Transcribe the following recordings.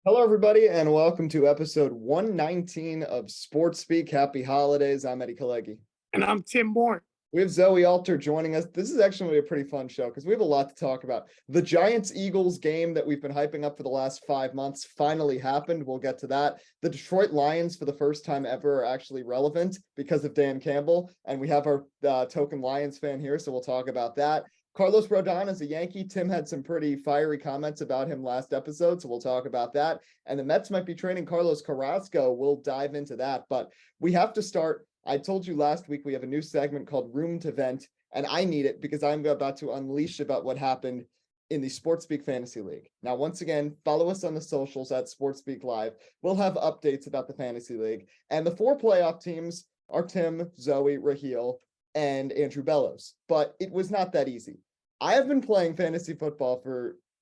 Hello, everybody, and welcome to episode 119 of Sports Speak. Happy holidays. I'm Eddie Kalegi. And I'm Tim Bourne. We have Zoe Alter joining us. This is actually a pretty fun show because we have a lot to talk about. The Giants-Eagles game that we've been hyping up for the last 5 months finally happened. We'll get to that. The Detroit Lions, for the first time ever, are actually relevant because of Dan Campbell. And we have our token Lions fan here, so we'll talk about that. Carlos Rodon is a Yankee. Tim had some pretty fiery comments about him last episode, so we'll talk about that. And the Mets might be trading Carlos Carrasco. We'll dive into that. But we have to start. I told you last week we have a new segment called Room to Vent, and I need it because I'm about to unleash about what happened in the Sports Speak Fantasy League. Now, once again, follow us on the socials at Sports Speak Live. We'll have updates about the Fantasy League. And the 4 playoff teams are Tim, Zoe, Raheel, and Andrew Bellows. But it was not that easy. I have been playing fantasy football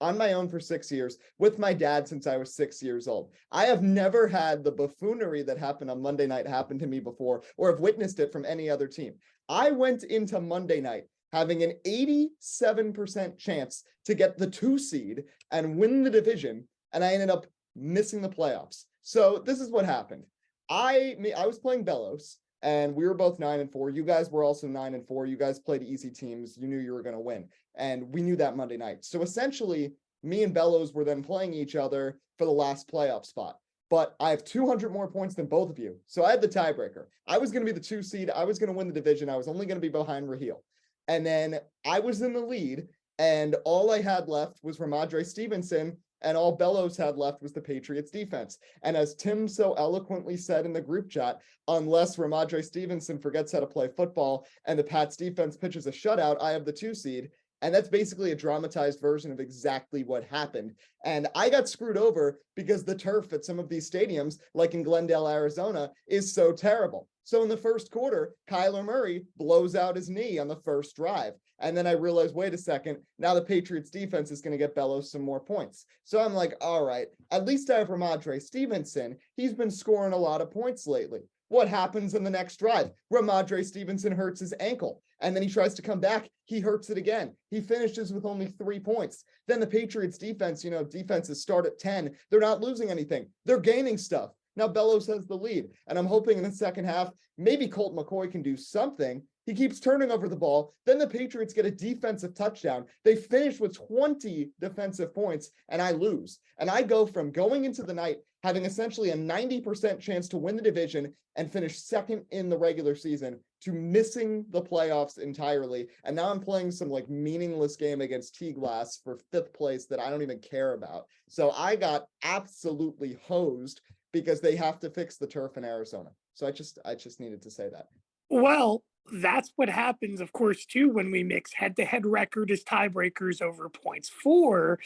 on my own for 6 years with my dad since I was 6 years old. I have never had the buffoonery that happened on Monday night happen to me before or have witnessed it from any other team. I went into Monday night having an 87% chance to get the 2 seed and win the division, and I ended up missing the playoffs. So this is what happened. I was playing Bellows, and we were both 9-4. You guys were also 9-4. You guys played easy teams. You knew you were going to win. And we knew that Monday night. So essentially, me and Bellows were then playing each other for the last playoff spot. But I have 200 more points than both of you. So I had the tiebreaker. I was going to be the 2 seed. I was going to win the division. I was only going to be behind Raheel. And then I was in the lead. And all I had left was Ramondre Stevenson. And all Bellows had left was the Patriots defense. And as Tim so eloquently said in the group chat, unless Ramondre Stevenson forgets how to play football and the Pats defense pitches a shutout, I have the 2 seed. And that's basically a dramatized version of exactly what happened. And I got screwed over because the turf at some of these stadiums, like in Glendale, Arizona, is so terrible. So in the first quarter, Kyler Murray blows out his knee on the first drive. And then I realized, wait a second, now the Patriots defense is going to get Bellows some more points. So I'm like, all right, at least I have Ramondre Stevenson. He's been scoring a lot of points lately. What happens in the next drive? Ramondre Stevenson hurts his ankle, and then he tries to come back. He hurts it again. He finishes with only 3 points. Then the Patriots defense, defenses start at 10. They're not losing anything. They're gaining stuff. Now Bellows has the lead, and I'm hoping in the second half, maybe Colt McCoy can do something. He keeps turning over the ball. Then the Patriots get a defensive touchdown. They finish with 20 defensive points, and I lose. And I go from going into the night having essentially a 90% chance to win the division and finish second in the regular season to missing the playoffs entirely. And now I'm playing some meaningless game against T-Glass for 5th place that I don't even care about. So I got absolutely hosed because they have to fix the turf in Arizona. So I just needed to say that. Well, that's what happens, of course, too, when we mix head-to-head record as tiebreakers over points for.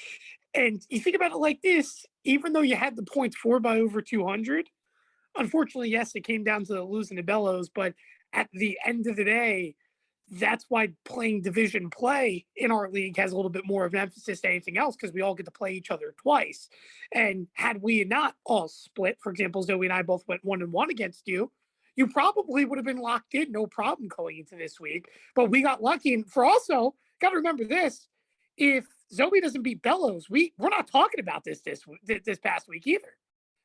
And you think about it like this, even though you had the points for by over 200, unfortunately, yes, it came down to losing to Bellows, but at the end of the day, that's why playing division play in our league has a little bit more of an emphasis than anything else, because we all get to play each other twice. And had we not all split, for example, Zoe and I both went 1-1 against you, you probably would have been locked in, no problem going into this week. But we got lucky. And for also, got to remember this, if Zoe doesn't beat Bellows, we're not talking about this past week either.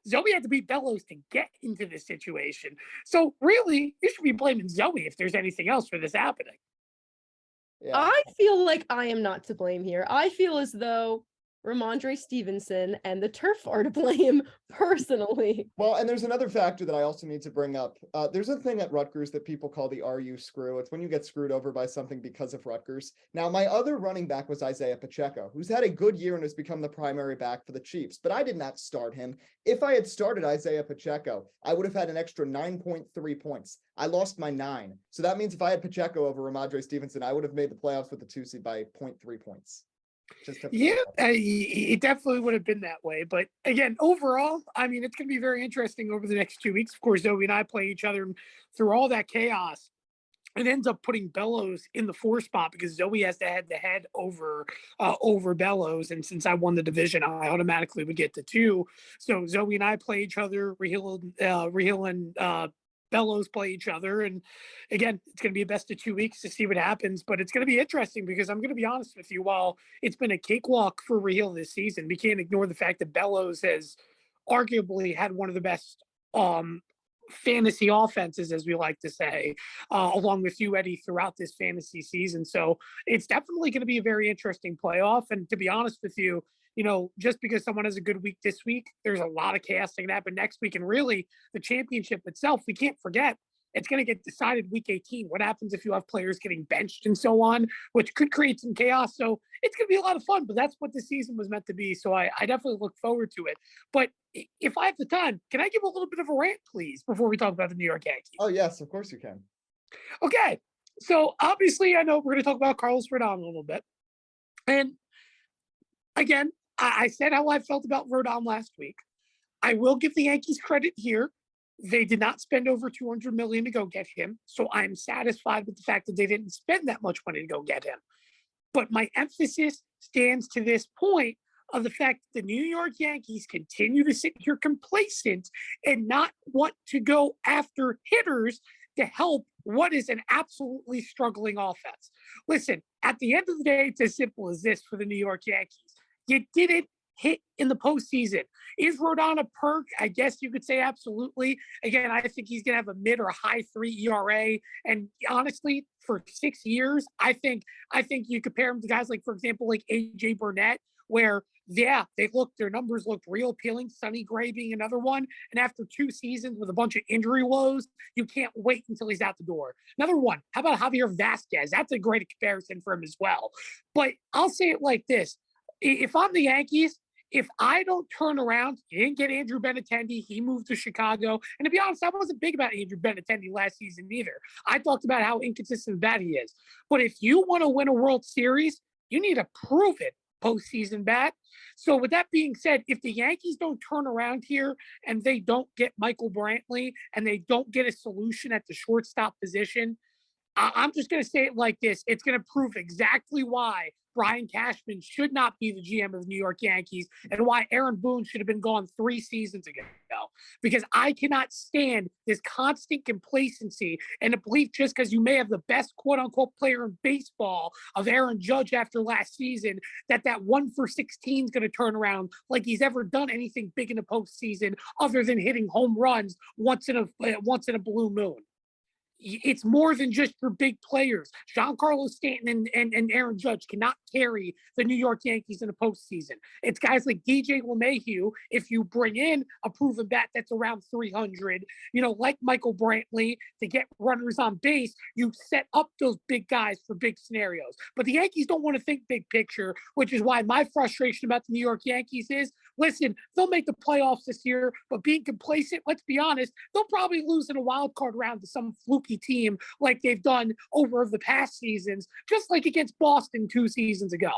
Zoe had to beat Bellows to get into this situation. So really, you should be blaming Zoe if there's anything else for this happening. Yeah. I feel like I am not to blame here. I feel as though Ramondre Stevenson and the turf are to blame personally. Well, and there's another factor that I also need to bring up. There's a thing at Rutgers that people call the RU screw. It's when you get screwed over by something because of Rutgers. Now, my other running back was Isaiah Pacheco, who's had a good year and has become the primary back for the Chiefs, but I did not start him. If I had started Isaiah Pacheco, I would have had an extra 9.3 points. I lost my 9. So that means if I had Pacheco over Ramondre Stevenson, I would have made the playoffs with the 2 seed by 0.3 points. It definitely would have been that way. But again, overall, I mean, it's going to be very interesting over the next 2 weeks. Of course, Zoe and I play each other through all that chaos. It ends up putting Bellows in the 4 spot because Zoe has to head over Bellows. And since I won the division, I automatically would get the 2. So Zoe and I play each other. Raheel and Bellows play each other. And again, it's going to be a best of 2 weeks to see what happens, but it's going to be interesting because I'm going to be honest with you. While it's been a cakewalk for Raheel this season, we can't ignore the fact that Bellows has arguably had one of the best fantasy offenses, as we like to say, along with you, Eddie, throughout this fantasy season. So it's definitely going to be a very interesting playoff. And to be honest with you, just because someone has a good week this week, there's a lot of chaos that can happen next week. And really, the championship itself, we can't forget, it's going to get decided week 18. What happens if you have players getting benched and so on, which could create some chaos. So it's going to be a lot of fun, but that's what the season was meant to be. So I definitely look forward to it. But if I have the time, can I give a little bit of a rant, please, before we talk about the New York Yankees? Oh, yes, of course you can. Okay. So obviously, I know we're going to talk about Carlos Rodon a little bit. And again, I said how I felt about Rodon last week. I will give the Yankees credit here. They did not spend over $200 million to go get him. So I'm satisfied with the fact that they didn't spend that much money to go get him. But my emphasis stands to this point of the fact that the New York Yankees continue to sit here complacent and not want to go after hitters to help what is an absolutely struggling offense. Listen, at the end of the day, it's as simple as this for the New York Yankees. You didn't hit in the postseason. Is Rodon a perk? I guess you could say absolutely. Again, I think he's going to have a mid or a high 3 ERA. And honestly, for 6 years, I think you compare him to guys like, for example, like AJ Burnett, where, yeah, their numbers looked real appealing. Sonny Gray being another one. And after 2 seasons with a bunch of injury woes, you can't wait until he's out the door. Another one, how about Javier Vasquez? That's a great comparison for him as well. But I'll say it like this. If I'm the Yankees, if I don't turn around, you didn't get Andrew Benintendi. He moved to Chicago. And to be honest, I wasn't big about Andrew Benintendi last season either. I talked about how inconsistent that he is. But if you want to win a World Series, you need a proven postseason bat. So with that being said, if the Yankees don't turn around here and they don't get Michael Brantley and they don't get a solution at the shortstop position, I'm just going to say it like this. It's going to prove exactly why Brian Cashman should not be the GM of the New York Yankees and why Aaron Boone should have been gone 3 seasons ago. Because I cannot stand this constant complacency and a belief just because you may have the best quote-unquote player in baseball of Aaron Judge after last season, that 1 for 16 is going to turn around like he's ever done anything big in the postseason other than hitting home runs once in a blue moon. It's more than just your big players. Giancarlo Stanton and Aaron Judge cannot carry the New York Yankees in a postseason. It's guys like DJ LeMahieu. If you bring in a proven bat that's around 300, like Michael Brantley, to get runners on base, you set up those big guys for big scenarios. But the Yankees don't want to think big picture, which is why my frustration about the New York Yankees is, listen, they'll make the playoffs this year, but being complacent, let's be honest, they'll probably lose in a wild card round to some fluky team like they've done over the past seasons, just like against Boston 2 seasons ago.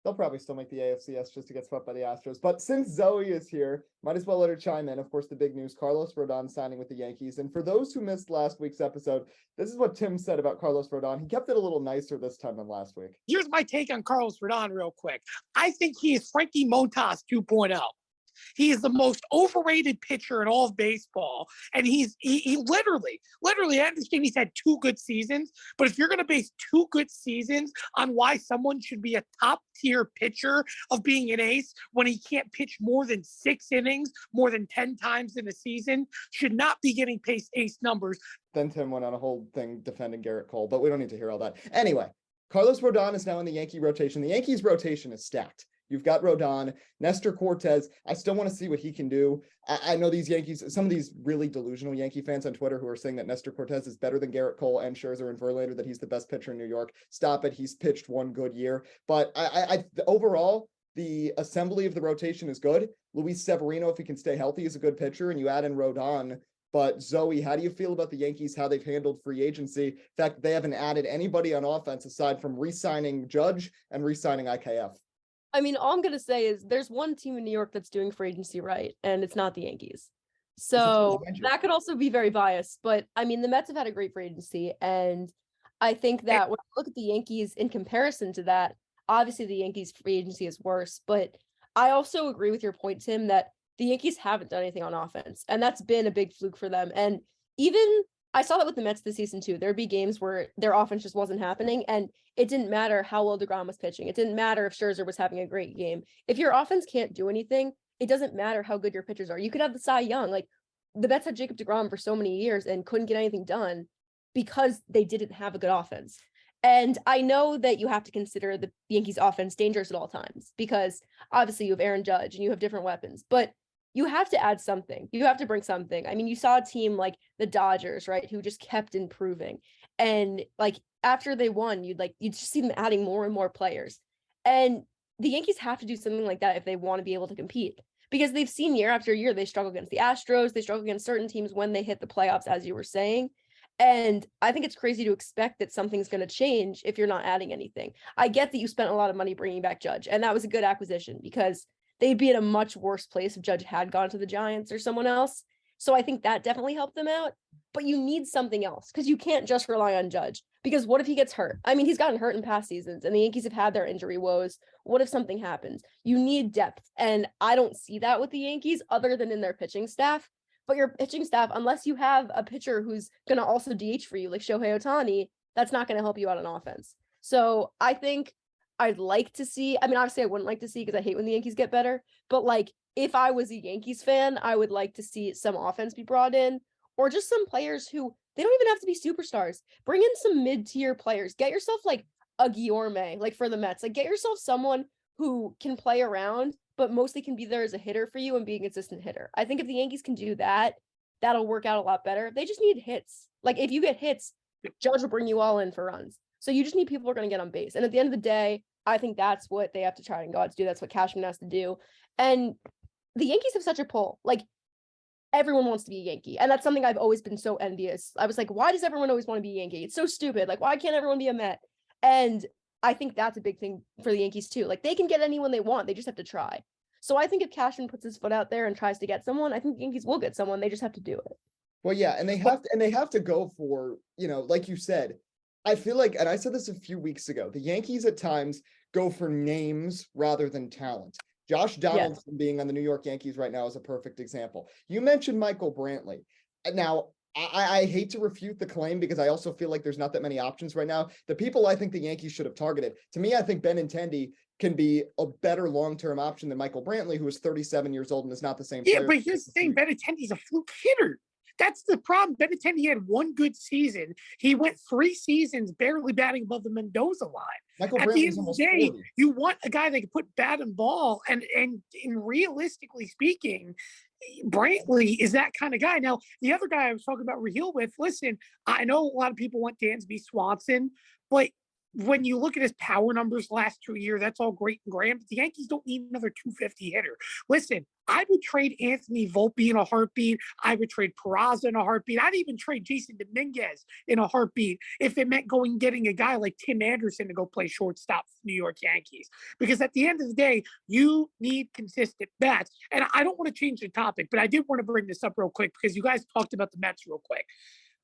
They'll probably still make the AFCS just to get swept by the Astros. But since Zoe is here, might as well let her chime in. Of course, the big news, Carlos Rodon signing with the Yankees. And for those who missed last week's episode, this is what Tim said about Carlos Rodon. He kept it a little nicer this time than last week. Here's my take on Carlos Rodon real quick. I think he is Frankie Montas 2.0. He is the most overrated pitcher in all of baseball. And he literally, I understand he's had 2 good seasons, but if you're going to base 2 good seasons on why someone should be a top tier pitcher of being an ace when he can't pitch more than 6 innings, more than 10 times in a season, should not be getting pace ace numbers. Then Tim went on a whole thing defending Garrett Cole, but we don't need to hear all that. Anyway, Carlos Rodon is now in the Yankee rotation. The Yankees rotation is stacked. You've got Rodon, Nestor Cortez. I still want to see what he can do. I know these Yankees, some of these really delusional Yankee fans on Twitter who are saying that Nestor Cortez is better than Garrett Cole and Scherzer and Verlander, that he's the best pitcher in New York. Stop it. He's pitched 1 good year. But overall, the assembly of the rotation is good. Luis Severino, if he can stay healthy, is a good pitcher, and you add in Rodon. But Zoe, how do you feel about the Yankees, how they've handled free agency? In fact, they haven't added anybody on offense aside from re-signing Judge and re-signing IKF. I mean, all I'm going to say is there's one team in New York that's doing free agency right, and it's not the Yankees. So that could also be very biased. But I mean, the Mets have had a great free agency. And I think that when you look at the Yankees in comparison to that, obviously the Yankees free agency is worse. But I also agree with your point, Tim, that the Yankees haven't done anything on offense. And that's been a big fluke for them. And even I saw that with the Mets this season too. There'd be games where their offense just wasn't happening, and it didn't matter how well DeGrom was pitching. It didn't matter if Scherzer was having a great game. If your offense can't do anything, it doesn't matter how good your pitchers are. You could have the Cy Young. Like, the Mets had Jacob deGrom for so many years and couldn't get anything done because they didn't have a good offense. And I know that you have to consider the Yankees offense dangerous at all times because obviously you have Aaron Judge and you have different weapons, but you have to add something. You have to bring something. I mean, you saw a team like the Dodgers, right, who just kept improving. And like after they won, you'd just see them adding more and more players. And the Yankees have to do something like that if they want to be able to compete. Because they've seen year after year, they struggle against the Astros, they struggle against certain teams when they hit the playoffs, as you were saying. And I think it's crazy to expect that something's going to change if you're not adding anything. I get that you spent a lot of money bringing back Judge, and that was a good acquisition because they'd be in a much worse place if Judge had gone to the Giants or someone else. So I think that definitely helped them out. But you need something else because you can't just rely on Judge. Because what if he gets hurt? I mean, he's gotten hurt in past seasons, and the Yankees have had their injury woes. What if something happens? You need depth, and I don't see that with the Yankees other than in their pitching staff. But your pitching staff, unless you have a pitcher who's going to also DH for you, like Shohei Ohtani, that's not going to help you out on offense. So I think I'd like to see, I mean, obviously I wouldn't like to see because I hate when the Yankees get better, but like if I was a Yankees fan, I would like to see some offense be brought in or just some players who they don't even have to be superstars. Bring in some mid-tier players. Get yourself like a Guillorme, like for the Mets. Like get yourself someone who can play around, but mostly can be there as a hitter for you and be a consistent hitter. I think if the Yankees can do that, that'll work out a lot better. They just need hits. Like if you get hits, Judge will bring you all in for runs. So you just need people who are going to get on base. And at the end of the day, I think that's what they have to try and go out to do. That's what Cashman has to do. And the Yankees have such a pull. Like everyone wants to be a Yankee. And that's something I've always been so envious. I was like, why does everyone always want to be a Yankee? It's so stupid. Like, why can't everyone be a Met? And I think that's a big thing for the Yankees too. Like they can get anyone they want. They just have to try. So I think if Cashman puts his foot out there and tries to get someone, I think the Yankees will get someone. They just have to do it. Well, yeah, and they have to go for, like you said, I feel like, and I said this a few weeks ago, the Yankees at times go for names rather than talent. Josh Donaldson being on the New York Yankees right now is a perfect example. You mentioned Michael Brantley. Now, I hate to refute the claim because I also feel like there's not that many options right now. The people I think the Yankees should have targeted, to me, I think Benintendi can be a better long-term option than Michael Brantley, who is 37 years old and is not the same player. Yeah, but here's the thing, Benintendi's a fluke hitter. That's the problem. Benintendi had one good season. He went 3 seasons barely batting above the Mendoza line. Michael At Brantley's the end of the day, 40. you want a guy that can put bat and ball. And realistically speaking, Brantley is that kind of guy. Now, the other guy I was talking about Raheel with, listen, I know a lot of people want Dansby Swanson, but when you look at his power numbers last 2 years, that's all great and grand, but the Yankees don't need another 250 hitter. Listen, I would trade Anthony Volpe in a heartbeat. I would trade Peraza in a heartbeat. I'd even trade Jason Dominguez in a heartbeat if it meant getting a guy like Tim Anderson to go play shortstop for the New York Yankees. Because at the end of the day, you need consistent bats. And I don't want to change the topic, but I did want to bring this up real quick because you guys talked about the Mets real quick.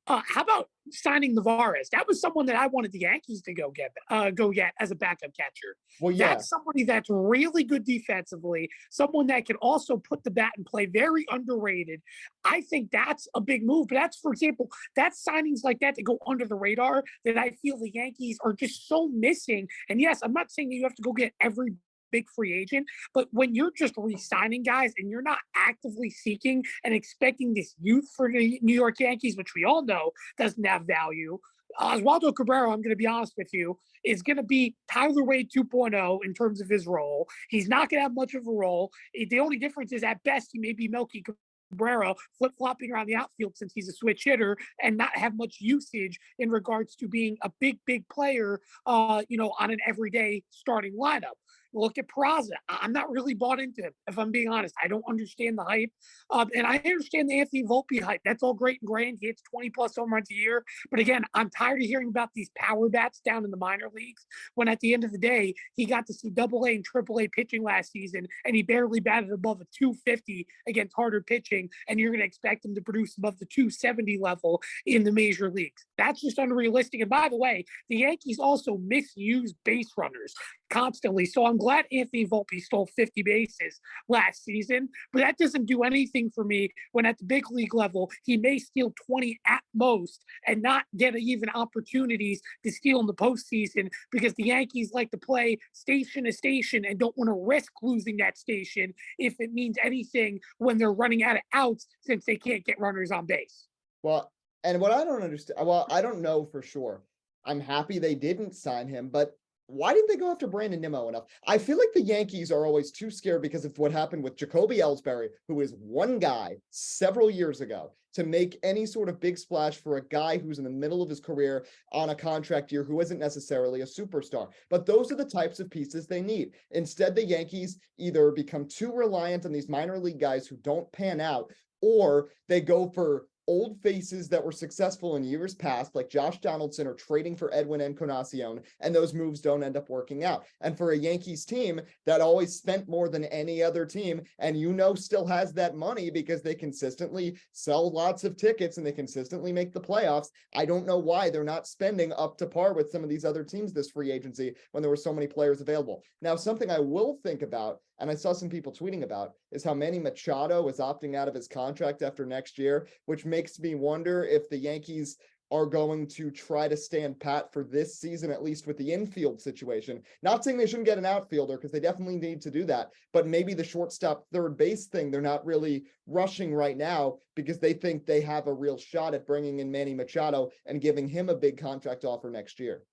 How about signing Navarez? That was someone that I wanted the Yankees to go get as a backup catcher. Well, yeah. That's somebody that's really good defensively, someone that can also put the bat in play, very underrated. I think that's a big move. But that's, for example, that's signings like that go under the radar that I feel the Yankees are just so missing. And yes, I'm not saying that you have to go get every big free agent, but when you're just re-signing guys and you're not actively seeking and expecting this youth for the New York Yankees, which we all know doesn't have value, Oswaldo Cabrera, I'm going to be honest with you, is going to be Tyler Wade 2.0 in terms of his role. He's not going to have much of a role. The only difference is at best he may be Melky Cabrera flip-flopping around the outfield since he's a switch hitter and not have much usage in regards to being a big player, on an everyday starting lineup. Look at Peraza. I'm not really bought into him, if I'm being honest. I don't understand the hype. And I understand the Anthony Volpe hype. That's all great and grand. He hits 20-plus home runs a year. But again, I'm tired of hearing about these power bats down in the minor leagues when at the end of the day, he got to see AA and AAA pitching last season, and he barely batted above a 250 against harder pitching, and you're going to expect him to produce above the 270 level in the major leagues. That's just unrealistic. And by the way, the Yankees also misuse base runners constantly. So I'm glad Anthony Volpe stole 50 bases last season, but that doesn't do anything for me when at the big league level, he may steal 20 at most and not get even opportunities to steal in the postseason because the Yankees like to play station to station and don't want to risk losing that station if it means anything when they're running out of outs since they can't get runners on base. Well, and what I don't understand, well, I don't know for sure. I'm happy they didn't sign him, but why didn't they go after Brandon Nimmo enough? I feel like the Yankees are always too scared because of what happened with Jacoby Ellsbury, who is one guy several years ago, to make any sort of big splash for a guy who's in the middle of his career on a contract year who isn't necessarily a superstar. But those are the types of pieces they need. Instead, the Yankees either become too reliant on these minor league guys who don't pan out, or they go for old faces that were successful in years past, like Josh Donaldson, or trading for Edwin Encarnacion, and those moves don't end up working out. And for a Yankees team that always spent more than any other team, and still has that money because they consistently sell lots of tickets and they consistently make the playoffs, I don't know why they're not spending up to par with some of these other teams this free agency when there were so many players available. Now, something I will think about, and I saw some people tweeting about, is how Manny Machado is opting out of his contract after next year, which makes me wonder if the Yankees are going to try to stand pat for this season, at least with the infield situation. Not saying they shouldn't get an outfielder, because they definitely need to do that, but maybe the shortstop third base thing, they're not really rushing right now because they think they have a real shot at bringing in Manny Machado and giving him a big contract offer next year.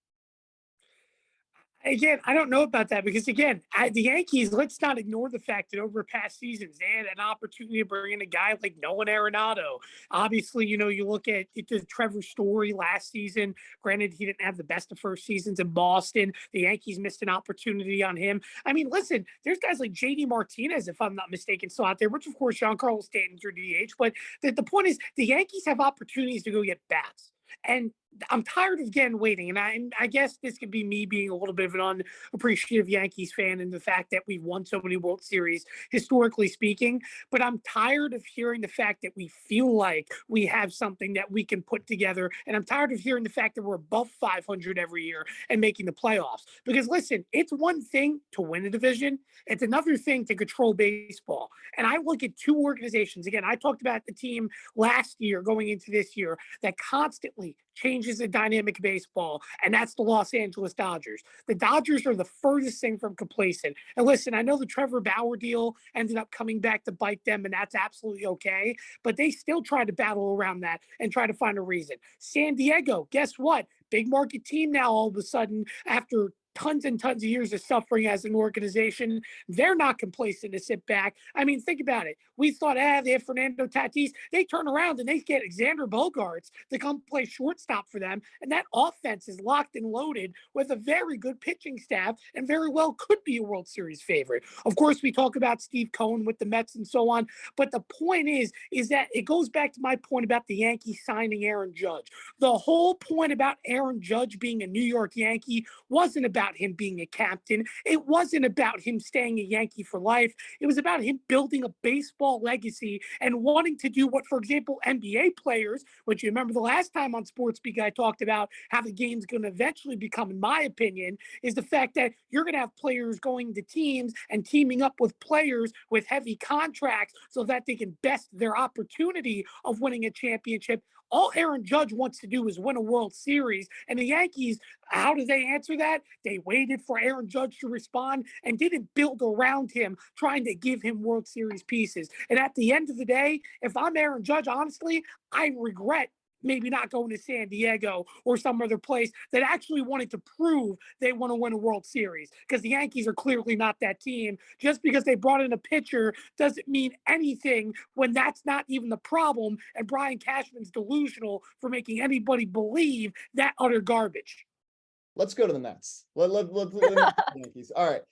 Again, I don't know about that because, again, the Yankees, let's not ignore the fact that over past seasons, they had an opportunity to bring in a guy like Nolan Arenado. Obviously, you look at the Trevor Story last season. Granted, he didn't have the best of first seasons in Boston. The Yankees missed an opportunity on him. I mean, listen, there's guys like JD Martinez, if I'm not mistaken, still out there, which, of course, Giancarlo Stanton's your DH. But the point is, the Yankees have opportunities to go get bats. And I'm tired of again waiting. And I guess this could be me being a little bit of an unappreciative Yankees fan and the fact that we've won so many World Series, historically speaking. But I'm tired of hearing the fact that we feel like we have something that we can put together. And I'm tired of hearing the fact that we're above 500 every year and making the playoffs. Because listen, it's one thing to win a division. It's another thing to control baseball. And I look at two organizations. Again, I talked about the team last year going into this year that constantly changes the dynamic of baseball, and that's the Los Angeles Dodgers. The Dodgers are the furthest thing from complacent. And listen, I know the Trevor Bauer deal ended up coming back to bite them, and that's absolutely okay, but they still try to battle around that and try to find a reason. San Diego, guess what? Big market team now all of a sudden after tons and tons of years of suffering as an organization. They're not complacent to sit back. I mean, think about it. We thought, they have Fernando Tatis. They turn around and they get Xander Bogaerts to come play shortstop for them. And that offense is locked and loaded with a very good pitching staff and very well could be a World Series favorite. Of course, we talk about Steve Cohen with the Mets and so on. But the point is that it goes back to my point about the Yankees signing Aaron Judge. The whole point about Aaron Judge being a New York Yankee wasn't about him being a captain. It wasn't about him staying a Yankee for life. It was about him building a baseball legacy and wanting to do what, for example, NBA players, which you remember the last time on Sports Speak I talked about how the game's going to eventually become, in my opinion, is the fact that you're going to have players going to teams and teaming up with players with heavy contracts so that they can best their opportunity of winning a championship. All Aaron Judge wants to do is win a World Series. And the Yankees, how do they answer that? They waited for Aaron Judge to respond and didn't build around him, trying to give him World Series pieces. And at the end of the day, if I'm Aaron Judge, honestly, I regret maybe not going to San Diego or some other place that actually wanted to prove they want to win a World Series, because the Yankees are clearly not that team. Just because they brought in a pitcher doesn't mean anything when that's not even the problem. And Brian Cashman's delusional for making anybody believe that utter garbage. Let's go to the Mets. Let's the Yankees. All right.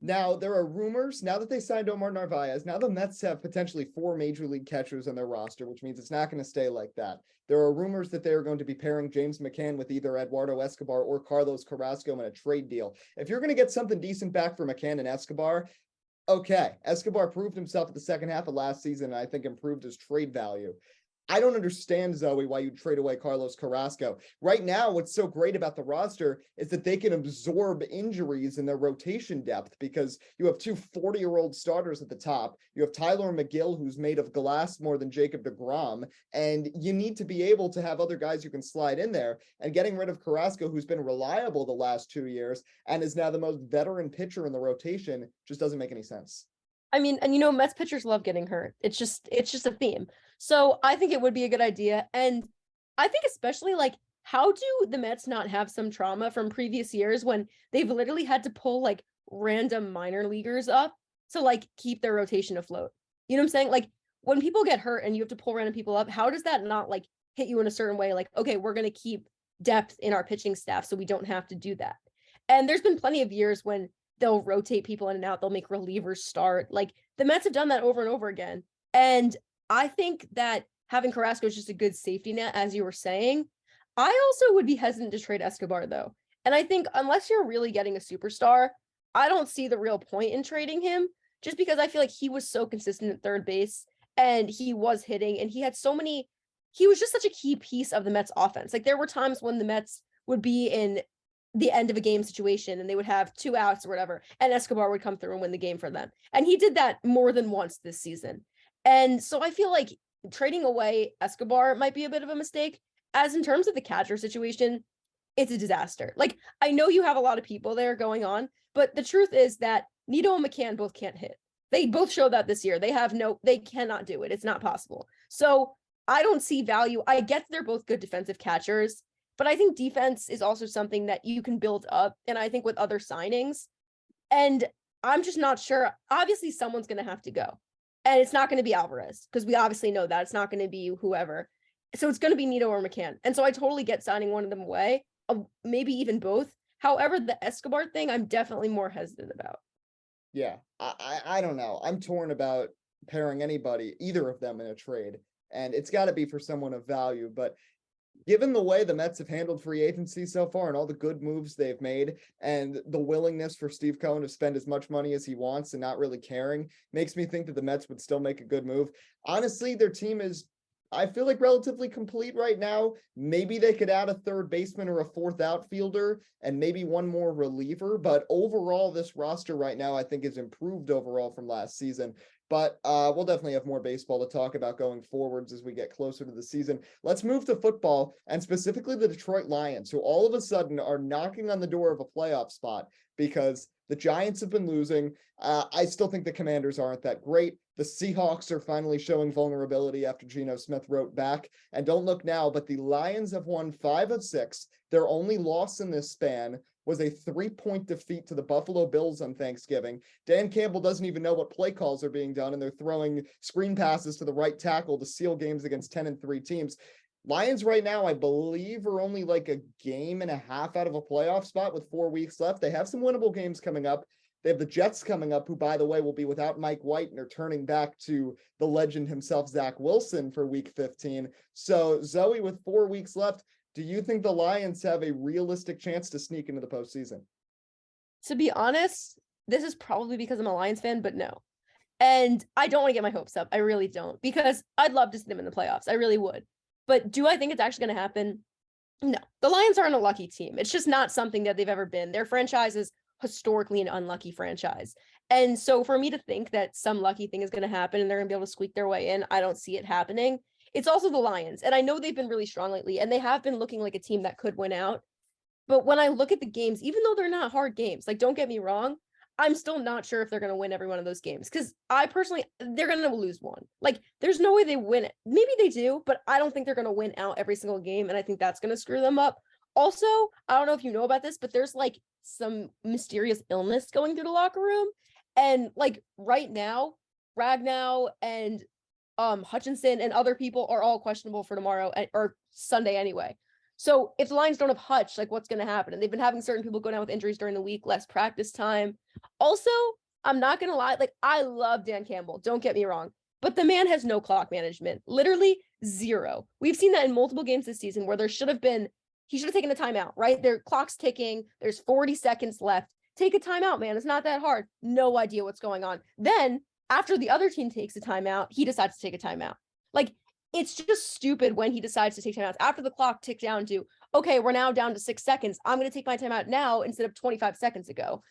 Now, there are rumors, now that they signed Omar Narvaez, now the Mets have potentially 4 major league catchers on their roster, which means it's not going to stay like that. There are rumors that they are going to be pairing James McCann with either Eduardo Escobar or Carlos Carrasco in a trade deal. If you're going to get something decent back for McCann and Escobar, okay. Escobar proved himself at the second half of last season, and I think improved his trade value. I don't understand, Zoe, why you trade away Carlos Carrasco. Right now, what's so great about the roster is that they can absorb injuries in their rotation depth because you have two 40-year-old starters at the top. You have Tyler McGill, who's made of glass more than Jacob deGrom, and you need to be able to have other guys you can slide in there. And getting rid of Carrasco, who's been reliable the last 2 years and is now the most veteran pitcher in the rotation, just doesn't make any sense. I mean, and Mets pitchers love getting hurt. It's just a theme. So I think it would be a good idea. And I think especially like, how do the Mets not have some trauma from previous years when they've literally had to pull like random minor leaguers up to like keep their rotation afloat? You know what I'm saying? Like when people get hurt and you have to pull random people up, how does that not like hit you in a certain way? Like, okay, we're going to keep depth in our pitching staff so we don't have to do that. And there's been plenty of years when they'll rotate people in and out. They'll make relievers start. Like the Mets have done that over and over again. And I think that having Carrasco is just a good safety net, as you were saying. I also would be hesitant to trade Escobar, though. And I think unless you're really getting a superstar, I don't see the real point in trading him, just because I feel like he was so consistent at third base and he was hitting and he was just such a key piece of the Mets offense. Like there were times when the Mets would be in the end of a game situation and they would have 2 outs or whatever, and Escobar would come through and win the game for them. And he did that more than once this season. And so I feel like trading away Escobar might be a bit of a mistake. As in terms of the catcher situation, it's a disaster. Like, I know you have a lot of people there going on, but the truth is that Nido and McCann both can't hit. They both showed that this year. They cannot do it. It's not possible. So I don't see value. I get they're both good defensive catchers, but I think defense is also something that you can build up. And I think with other signings, and I'm just not sure. Obviously, someone's going to have to go. And it's not going to be Alvarez, because we obviously know that. It's not going to be whoever. So it's going to be Nido or McCann. And so I totally get signing one of them away, maybe even both. However, the Escobar thing, I'm definitely more hesitant about. Yeah, I don't know. I'm torn about pairing either of them in a trade. And it's got to be for someone of value. But given the way the Mets have handled free agency so far and all the good moves they've made and the willingness for Steve Cohen to spend as much money as he wants and not really caring, makes me think that the Mets would still make a good move. Honestly, their team is, I feel like, relatively complete right now. Maybe they could add a third baseman or a fourth outfielder and maybe one more reliever. But overall, this roster right now, I think, is improved overall from last season. But we'll definitely have more baseball to talk about going forwards as we get closer to the season. Let's move to football, and specifically the Detroit Lions, who all of a sudden are knocking on the door of a playoff spot because the Giants have been losing. I still think the Commanders aren't that great. The Seahawks are finally showing vulnerability after Geno Smith wrote back. And don't look now, but the Lions have won 5 of 6. Their only loss in this span was a 3-point defeat to the Buffalo Bills on Thanksgiving. Dan Campbell doesn't even know what play calls are being done, and they're throwing screen passes to the right tackle to seal games against 10-3 teams. Lions right now, I believe, are only like a game and a half out of a playoff spot with 4 weeks left. They have some winnable games coming up. They have the Jets coming up, who, by the way, will be without Mike White, and are turning back to the legend himself, Zach Wilson, for week 15. So, Zoe, with 4 weeks left, do you think the Lions have a realistic chance to sneak into the postseason? To be honest, this is probably because I'm a Lions fan, but no. And I don't want to get my hopes up. I really don't, because I'd love to see them in the playoffs. I really would. But do I think it's actually going to happen? No. The Lions aren't a lucky team. It's just not something that they've ever been. Their franchise is historically an unlucky franchise. And so for me to think that some lucky thing is going to happen and they're going to be able to squeak their way in, I don't see it happening. It's also the Lions. And I know they've been really strong lately, and they have been looking like a team that could win out. But when I look at the games, even though they're not hard games, like, don't get me wrong, I'm still not sure if they're going to win every one of those games, because they're going to lose one. Like, there's no way they win it. Maybe they do, but I don't think they're going to win out every single game. And I think that's going to screw them up. Also, I don't know if you know about this, but there's like some mysterious illness going through the locker room. And like right now, Ragnow and Hutchinson and other people are all questionable for tomorrow or Sunday anyway. So if the Lions don't have Hutch, like, what's going to happen? And they've been having certain people go down with injuries during the week, less practice time. Also, I'm not going to lie, like, I love Dan Campbell, don't get me wrong, but the man has no clock management, literally zero. We've seen that in multiple games this season where he should have taken a timeout, right? Their clock's ticking. There's 40 seconds left. Take a timeout, man. It's not that hard. No idea what's going on. Then after the other team takes a timeout, he decides to take a timeout. Like, it's just stupid when he decides to take timeouts after the clock ticked down to, okay, we're now down to 6 seconds. I'm going to take my timeout now instead of 25 seconds ago.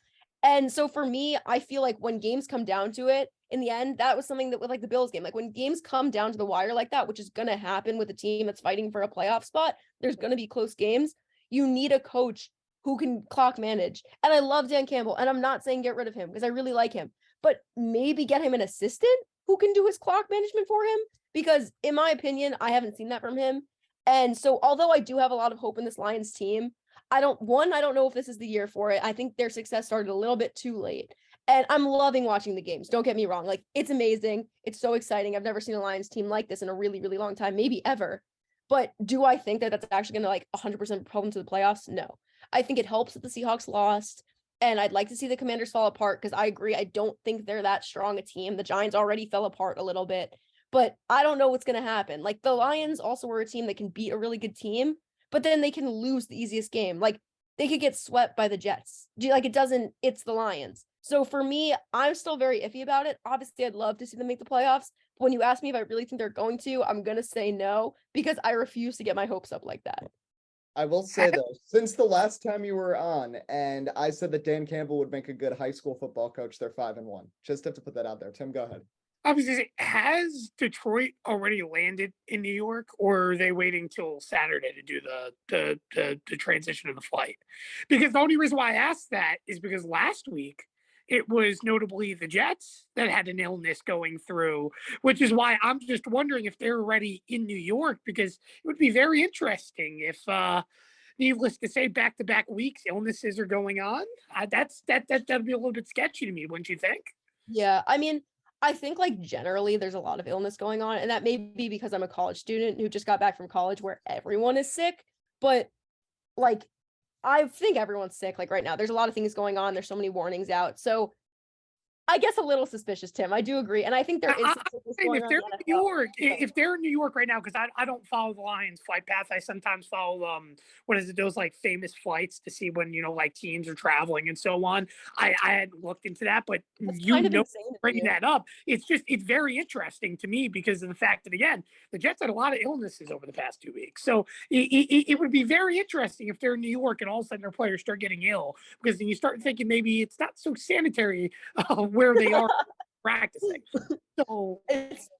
And so for me, I feel like when games come down to it, in the end, that was something that with like the Bills game, like when games come down to the wire like that, which is going to happen with a team that's fighting for a playoff spot, there's going to be close games. You need a coach who can clock manage. And I love Dan Campbell, and I'm not saying get rid of him because I really like him, but maybe get him an assistant who can do his clock management for him, because in my opinion, I haven't seen that from him. And so although I do have a lot of hope in this Lions team, I don't know if this is the year for it. I think their success started a little bit too late. And I'm loving watching the games. Don't get me wrong. Like, it's amazing. It's so exciting. I've never seen a Lions team like this in a really, really long time, maybe ever. But do I think that that's actually going to like 100% propel them to the playoffs? No. I think it helps that the Seahawks lost. And I'd like to see the Commanders fall apart because I agree. I don't think they're that strong a team. The Giants already fell apart a little bit. But I don't know what's going to happen. Like, the Lions also were a team that can beat a really good team, but then they can lose the easiest game. Like, they could get swept by the Jets. Like, it's the Lions. So for me, I'm still very iffy about it. Obviously, I'd love to see them make the playoffs. But when you ask me if I really think they're going to, I'm going to say no, because I refuse to get my hopes up like that. I will say though, since the last time you were on, and I said that Dan Campbell would make a good high school football coach, they're 5-1. Just have to put that out there. Tim, go ahead. Obviously, has Detroit already landed in New York, or are they waiting till Saturday to do the transition of the flight? Because the only reason why I asked that is because last week it was notably the Jets that had an illness going through, which is why I'm just wondering if they're already in New York, because it would be very interesting if, needless to say, back-to-back weeks illnesses are going on. That'd be a little bit sketchy to me, wouldn't you think? Yeah, I mean, I think like generally there's a lot of illness going on, and that may be because I'm a college student who just got back from college where everyone is sick. But like, I think everyone's sick. Like right now, there's a lot of things going on. There's so many warnings out. So I guess a little suspicious, Tim. I do agree, and I think there is. If they're in New York right now, because I don't follow the Lions flight path. I sometimes follow what is it? Those like famous flights to see when like teams are traveling and so on. I hadn't looked into that, but bringing that up, it's very interesting to me because of the fact that again the Jets had a lot of illnesses over the past 2 weeks. So it would be very interesting if they're in New York and all of a sudden their players start getting ill, because then you start thinking maybe it's not so sanitary where they are practicing. So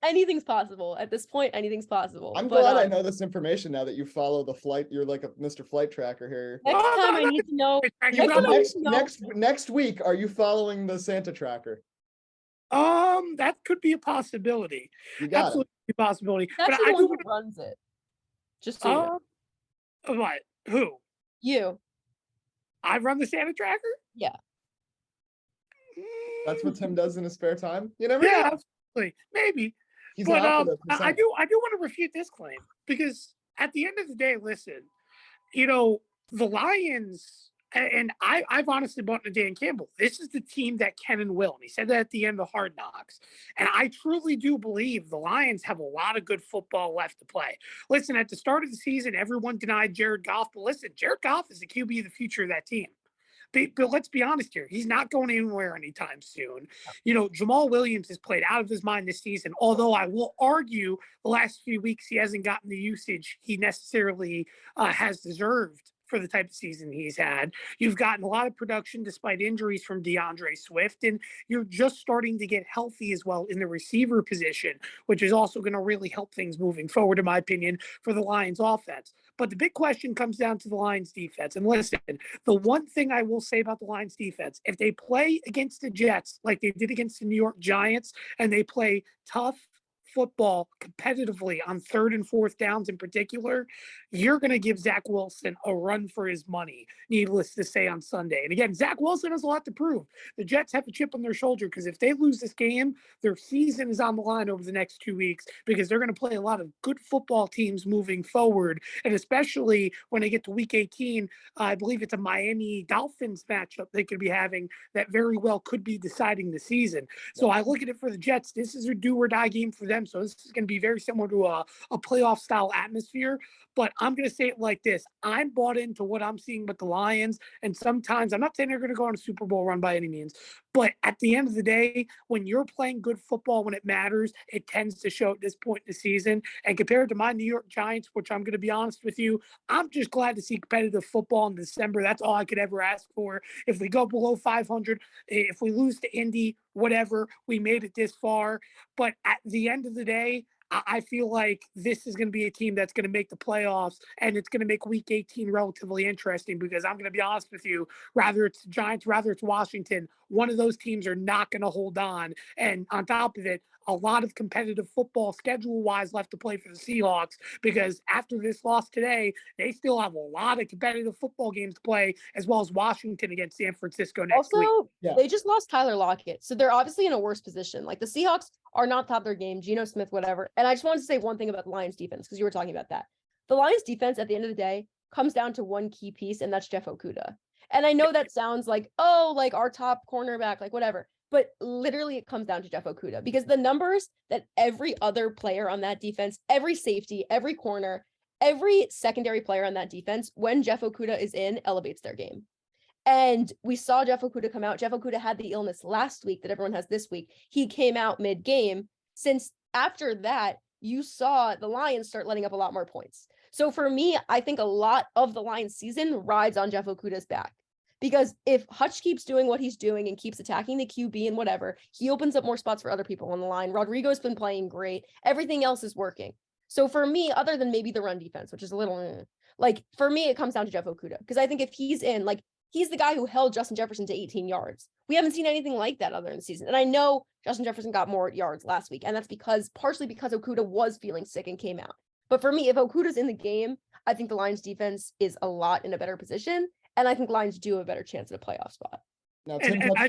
anything's possible at this point. Anything's possible. I'm glad I know this information now that you follow the flight. You're like a Mr. Flight Tracker here. Next time I need to know. Next week, are you following the Santa Tracker? That could be a possibility. Absolutely a possibility. That's the one who runs it. Just so you know. What? Who? You. I run the Santa Tracker? Yeah. That's what Tim does in his spare time. You never know. Absolutely. Maybe. But I do want to refute this claim, because at the end of the day, listen, the Lions, and I've honestly bought into Dan Campbell. This is the team that can and will. And he said that at the end of Hard Knocks. And I truly do believe the Lions have a lot of good football left to play. Listen, at the start of the season, everyone denied Jared Goff. But listen, Jared Goff is the QB of the future of that team. But let's be honest here. He's not going anywhere anytime soon. Jamal Williams has played out of his mind this season, although I will argue the last few weeks he hasn't gotten the usage he necessarily has deserved for the type of season he's had. You've gotten a lot of production despite injuries from DeAndre Swift, and you're just starting to get healthy as well in the receiver position, which is also going to really help things moving forward, in my opinion, for the Lions offense. But the big question comes down to the Lions defense. And listen, the one thing I will say about the Lions defense, if they play against the Jets like they did against the New York Giants, and they play tough football competitively on 3rd and 4th downs in particular, you're going to give Zach Wilson a run for his money, needless to say, on Sunday. And again, Zach Wilson has a lot to prove. The Jets have a chip on their shoulder, because if they lose this game, their season is on the line over the next 2 weeks, because they're going to play a lot of good football teams moving forward. And especially when they get to week 18, I believe it's a Miami Dolphins matchup they could be having that very well could be deciding the season. So I look at it for the Jets. This is a do or die game for them them. So this is going to be very similar to a playoff style atmosphere. But I'm going to say it like this. I'm bought into what I'm seeing with the Lions. And sometimes I'm not saying they're going to go on a Super Bowl run by any means. But at the end of the day, when you're playing good football when it matters, it tends to show at this point in the season. And compared to my New York Giants, which I'm going to be honest with you, I'm just glad to see competitive football in December. That's all I could ever ask for. If we go below 500, if we lose to Indy, whatever, we made it this far. But at the end of the day, I feel like this is going to be a team that's going to make the playoffs, and it's going to make Week 18 relatively interesting because I'm going to be honest with you, rather it's the Giants, rather it's Washington, one of those teams are not going to hold on. And on top of it, a lot of competitive football schedule-wise left to play for the Seahawks because after this loss today, they still have a lot of competitive football games to play, as well as Washington against San Francisco next week. Also, they just lost Tyler Lockett, so they're obviously in a worse position. Like the Seahawks are not top of their game, Geno Smith, whatever. And I just wanted to say one thing about the Lions defense because you were talking about that. The Lions defense at the end of the day comes down to one key piece, and that's Jeff Okudah. And I know that sounds like, oh, like our top cornerback, like whatever. But literally it comes down to Jeff Okudah because the numbers that every other player on that defense, every safety, every corner, every secondary player on that defense, when Jeff Okudah is in, elevates their game. And we saw Jeff Okudah come out. Jeff Okudah had the illness last week that everyone has this week. He came out mid-game. Since after that, you saw the Lions start letting up a lot more points. So for me, I think a lot of the Lions season rides on Jeff Okudah's back. Because if Hutch keeps doing what he's doing and keeps attacking the QB and whatever, he opens up more spots for other people on the line. Rodrigo's been playing great. Everything else is working. So for me, other than maybe the run defense, which is a little, like for me, it comes down to Jeff Okudah. Because I think if he's in, like he's the guy who held Justin Jefferson to 18 yards. We haven't seen anything like that other in the season. And I know Justin Jefferson got more yards last week. And that's partially because Okudah was feeling sick and came out. But for me, if Okudah's in the game, I think the Lions defense is a lot in a better position. And I think Lions do have a better chance at a playoff spot. Now, Tim, I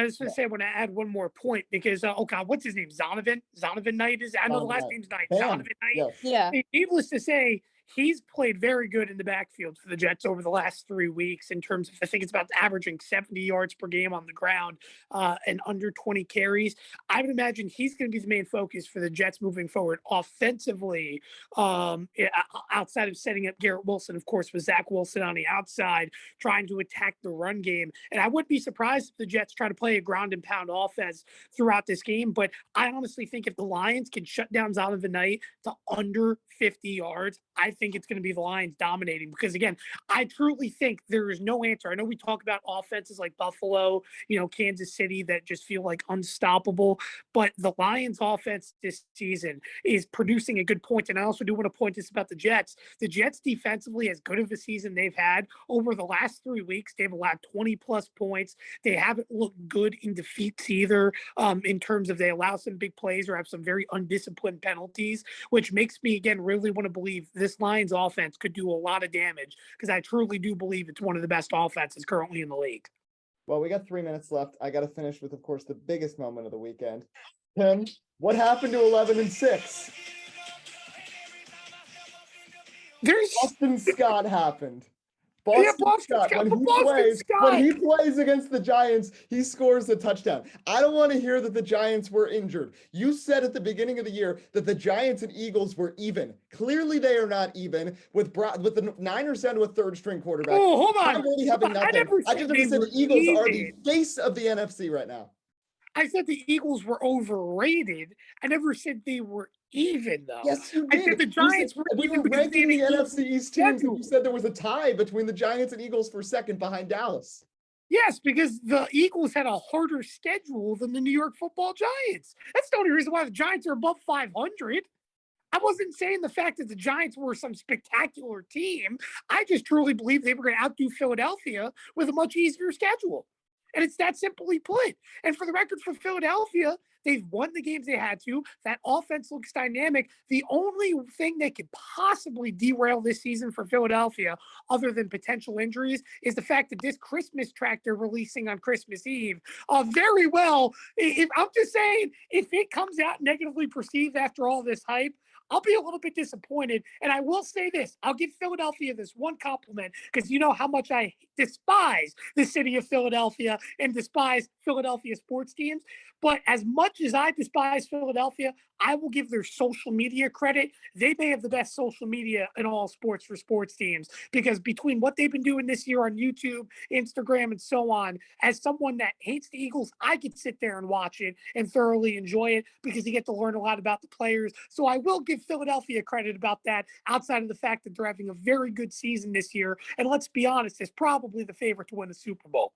was going to say, I want to add one more point because, oh God, what's his name? Zonovan Knight is, I know the last name's Knight. Zonovan Knight. Yeah. Needless to say, he's played very good in the backfield for the Jets over the last 3 weeks in terms of, I think it's about averaging 70 yards per game on the ground and under 20 carries. I would imagine he's going to be the main focus for the Jets moving forward offensively, outside of setting up Garrett Wilson, of course, with Zach Wilson on the outside, trying to attack the run game. And I wouldn't be surprised if the Jets try to play a ground and pound offense throughout this game. But I honestly think if the Lions can shut down Zonovan Knight to under 50 yards, I think it's going to be the Lions dominating because, again, I truly think there is no answer. I know we talk about offenses like Buffalo, Kansas City that just feel like unstoppable, but the Lions offense this season is producing a good point. And I also do want to point this about the Jets. The Jets defensively, as good of a season they've had over the last 3 weeks, they've allowed 20 plus points. They haven't looked good in defeats either, in terms of they allow some big plays or have some very undisciplined penalties, which makes me, again, really want to believe this Lions offense could do a lot of damage because I truly do believe it's one of the best offenses currently in the league. Well, we got 3 minutes left. I got to finish with, of course, the biggest moment of the weekend. Tim, what happened to 11-6? Boston Scott happened. Boston Scott, when he plays against the Giants, he scores a touchdown. I don't want to hear that the Giants were injured. You said at the beginning of the year that the Giants and Eagles were even. Clearly, they are not even with the Niners down to a third-string quarterback. Oh, hold on. I'm really having nothing. I just said the Eagles are the face of the NFC right now. I said the Eagles were overrated. I never said they were even, though. Yes, you did. I said the Giants were we were ranking the NFC East teams, and you said there was a tie between the Giants and Eagles for second behind Dallas. Yes, because the Eagles had a harder schedule than the New York Football Giants. That's the only reason why the Giants are above 500. I wasn't saying the fact that the Giants were some spectacular team. I just truly believe they were going to outdo Philadelphia with a much easier schedule. And it's that simply put. And for the record, for Philadelphia, they've won the games they had to. That offense looks dynamic. The only thing that could possibly derail this season for Philadelphia, other than potential injuries, is the fact that this Christmas track they're releasing on Christmas Eve, very well, if I'm just saying, if it comes out negatively perceived after all this hype, I'll be a little bit disappointed. And I will say this, I'll give Philadelphia this one compliment, because you know how much I despise the city of Philadelphia and despise Philadelphia sports teams. But as much as I despise Philadelphia, I will give their social media credit. They may have the best social media in all sports for sports teams, because between what they've been doing this year on YouTube, Instagram, and so on, as someone that hates the Eagles, I could sit there and watch it and thoroughly enjoy it, because you get to learn a lot about the players. So I will give Philadelphia credit about that, outside of the fact that they're having a very good season this year. And let's be honest, it's probably the favorite to win the Super Bowl.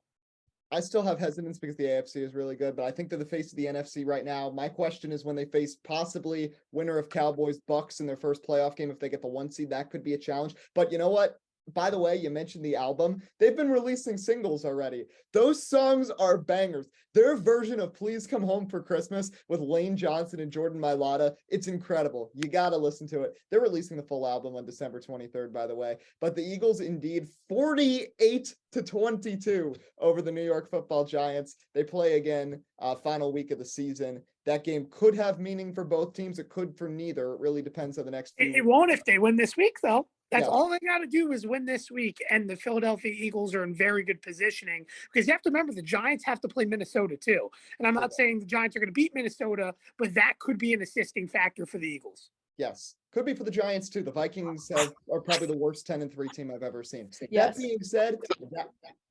I still have hesitance because the AFC is really good, but I think they're the face of the NFC right now. My question is, when they face possibly winner of Cowboys Bucks in their first playoff game, if they get the 1 seed, that could be a challenge. But you know what? By the way, you mentioned the album. They've been releasing singles already. Those songs are bangers. Their version of Please Come Home for Christmas with Lane Johnson and Jordan Mailata, it's incredible. You got to listen to it. They're releasing the full album on December 23rd, by the way. But the Eagles indeed 48-22 over the New York Football Giants. They play again, final week of the season. That game could have meaning for both teams. It could for neither. It really depends on the next few. It won't if they win this week, though. That's Yeah. all they got to do is win this week, and the Philadelphia Eagles are in very good positioning, because you have to remember the Giants have to play Minnesota too. And I'm not saying the Giants are going to beat Minnesota, but that could be an assisting factor for the Eagles. Yes, could be for the Giants too. The Vikings are probably the worst 10-3 team I've ever seen. Yes. That being said,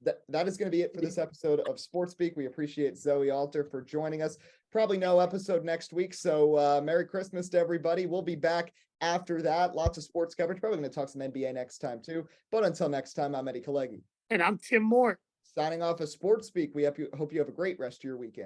that is going to be it for this episode of Sports Speak. We appreciate Zoe Alter for joining us. Probably no episode next week, so Merry Christmas to everybody. We'll be back after that. Lots of sports coverage. Probably going to talk some NBA next time too. But until next time, I'm Kalegi. And I'm Tim Moore. Signing off as Sports Speak. We hope you have a great rest of your weekend.